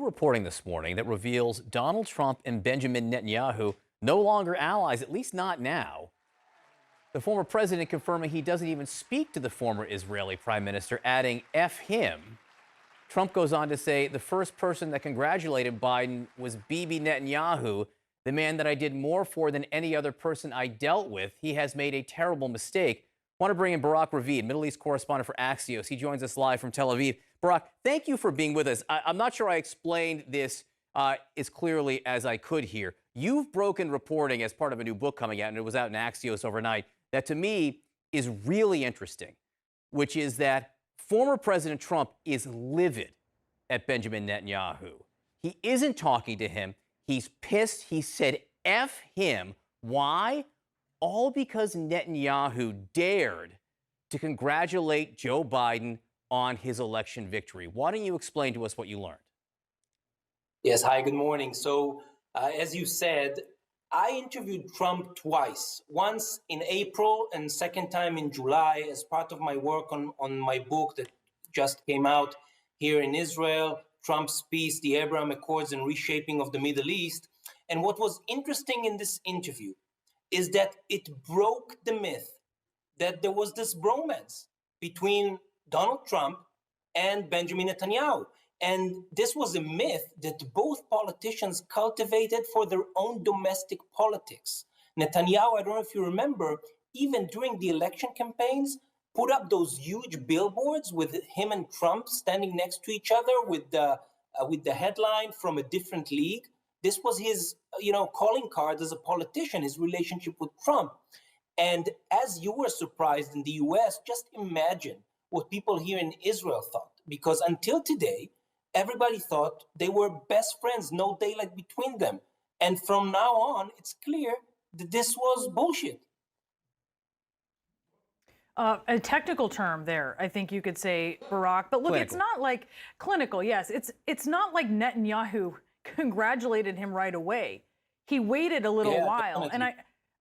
reporting this morning that reveals Donald Trump and Benjamin Netanyahu no longer allies, at least not now. The former president confirming he doesn't even speak to the former Israeli prime minister, adding F him. Trump goes on to say the first person that congratulated Biden was Bibi Netanyahu, the man that I did more for than any other person I dealt with. He has made a terrible mistake. Want to bring in Barak Ravid, Middle East correspondent for Axios. He joins us live from Tel Aviv. Barak, thank you for being with us. I'm not sure I explained this as clearly as I could here. You've broken reporting as part of a new book coming out, and it was out in Axios overnight, that to me is really interesting, which is that former President Trump is livid at Benjamin Netanyahu. He isn't talking to him. He's pissed. He said F him. Why? All because Netanyahu dared to congratulate Joe Biden on his election victory. Why don't you explain to us what you learned? Yes, hi, good morning. So, as you said, I interviewed Trump twice, once in April and second time in July as part of my work on my book that just came out here in Israel, Trump's piece, The Abraham Accords and Reshaping of the Middle East. And what was interesting in this interview is that it broke the myth that there was this bromance between Donald Trump and Benjamin Netanyahu. And this was a myth that both politicians cultivated for their own domestic politics. Netanyahu, I don't know if you remember, even during the election campaigns, put up those huge billboards with him and Trump standing next to each other with the headline "From a Different League." This was his, calling card as a politician, his relationship with Trump. And as you were surprised in the US, just imagine what people here in Israel thought. Because until today, everybody thought they were best friends, no daylight between them. And from now on, it's clear that this was bullshit. A technical term there, I think you could say, Barak. But look, Clinical. It's not like clinical. Yes, it's not like Netanyahu congratulated him right away. He waited a little while. Definitely. And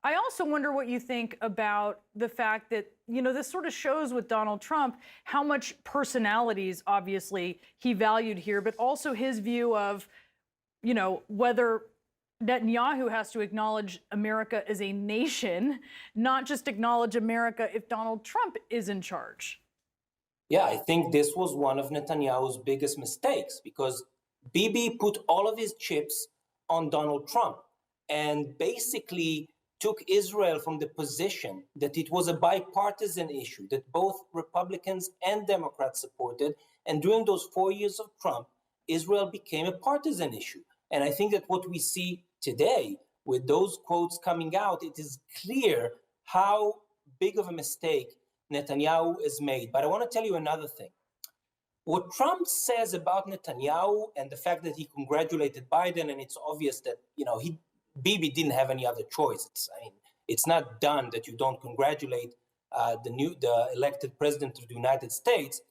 I also wonder what you think about the fact that, this sort of shows with Donald Trump how much personalities, obviously, he valued here, but also his view of, whether Netanyahu has to acknowledge America as a nation, not just acknowledge America if Donald Trump is in charge. Yeah, I think this was one of Netanyahu's biggest mistakes because Bibi put all of his chips on Donald Trump and basically took Israel from the position that it was a bipartisan issue that both Republicans and Democrats supported. And during those 4 years of Trump, Israel became a partisan issue. And I think that what we see today with those quotes coming out, it is clear how big of a mistake Netanyahu has made. But I want to tell you another thing. What Trump says about Netanyahu and the fact that he congratulated Biden, and it's obvious that, Bibi didn't have any other choice. It's not done that you don't congratulate the elected president of the United States.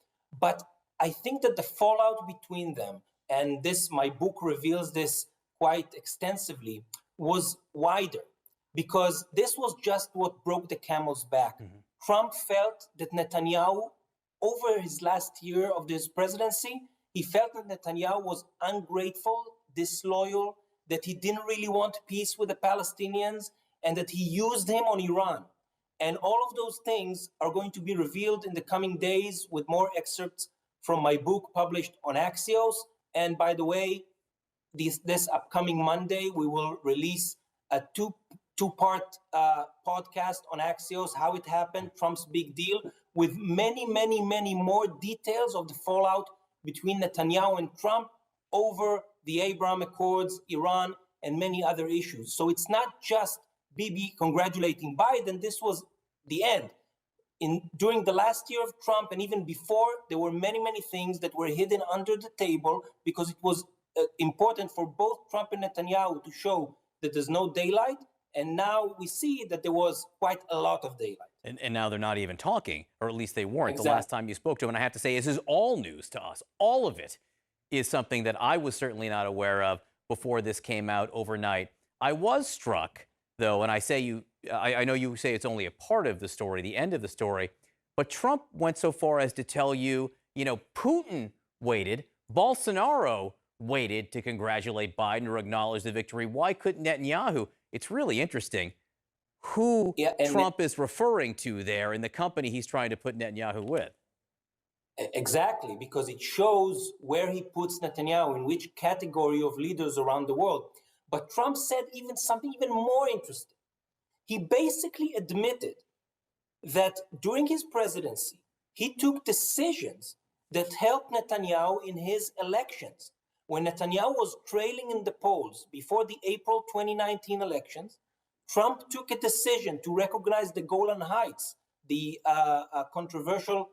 But I think that the fallout between them, and my book reveals this quite extensively, was wider because this was just what broke the camel's back. Mm-hmm. Trump felt that Netanyahu, over his last year of his presidency, he felt that Netanyahu was ungrateful, disloyal, that he didn't really want peace with the Palestinians, and that he used him on Iran. And all of those things are going to be revealed in the coming days with more excerpts from my book published on Axios. And by the way, this upcoming Monday, we will release a two-part podcast on Axios, how it happened, Trump's big deal, with many, many, many more details of the fallout between Netanyahu and Trump over the Abraham Accords, Iran, and many other issues. So it's not just Bibi congratulating Biden. This was the end. During the last year of Trump and even before, there were many, many things that were hidden under the table because it was important for both Trump and Netanyahu to show that there's no daylight. And now we see that there was quite a lot of daylight. And now they're not even talking, or at least they weren't Exactly. The last time you spoke to him. And I have to say, this is all news to us. All of it is something that I was certainly not aware of before this came out overnight. I was struck, though, and I know you say it's only a part of the story, the end of the story, but Trump went so far as to tell you, Putin waited, Bolsonaro waited to congratulate Biden or acknowledge the victory. Why couldn't Netanyahu? It's really interesting who Trump is referring to there in the company he's trying to put Netanyahu with. Exactly, because it shows where he puts Netanyahu, in which category of leaders around the world. But Trump said even something even more interesting. He basically admitted that during his presidency, he took decisions that helped Netanyahu in his elections. When Netanyahu was trailing in the polls before the April 2019 elections, Trump took a decision to recognize the Golan Heights, the controversial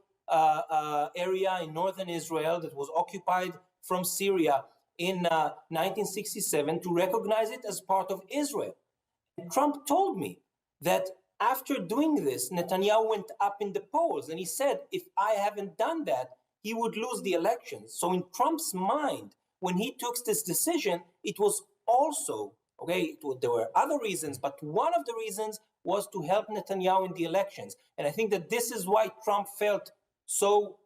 area in northern Israel that was occupied from Syria in 1967, to recognize it as part of Israel. And Trump told me that after doing this, Netanyahu went up in the polls, and he said, if I haven't done that, he would lose the elections. So in Trump's mind, when he took this decision, it was also, there were other reasons, but one of the reasons was to help Netanyahu in the elections. And I think that this is why Trump felt so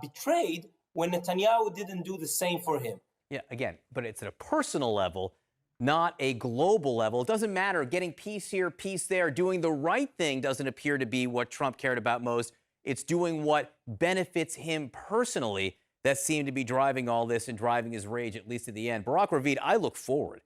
betrayed when Netanyahu didn't do the same for him. Yeah, again, but it's at a personal level, not a global level. It doesn't matter. Getting peace here, peace there, doing the right thing doesn't appear to be what Trump cared about most. It's doing what benefits him personally that seemed to be driving all this and driving his rage, at least at the end. Barak Ravid, I look forward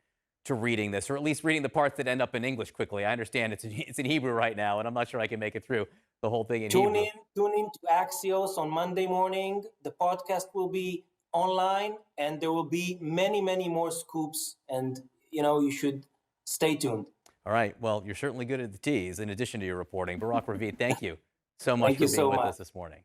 to reading this, or at least reading the parts that end up in English quickly. I understand it's in Hebrew right now, and I'm not sure I can make it through the whole thing in Hebrew. Tune in to Axios on Monday morning. The podcast will be online, and there will be many, many more scoops, and you should stay tuned. All right. Well, you're certainly good at the tease in addition to your reporting. Barak Ravid, thank you so much for being with us this morning.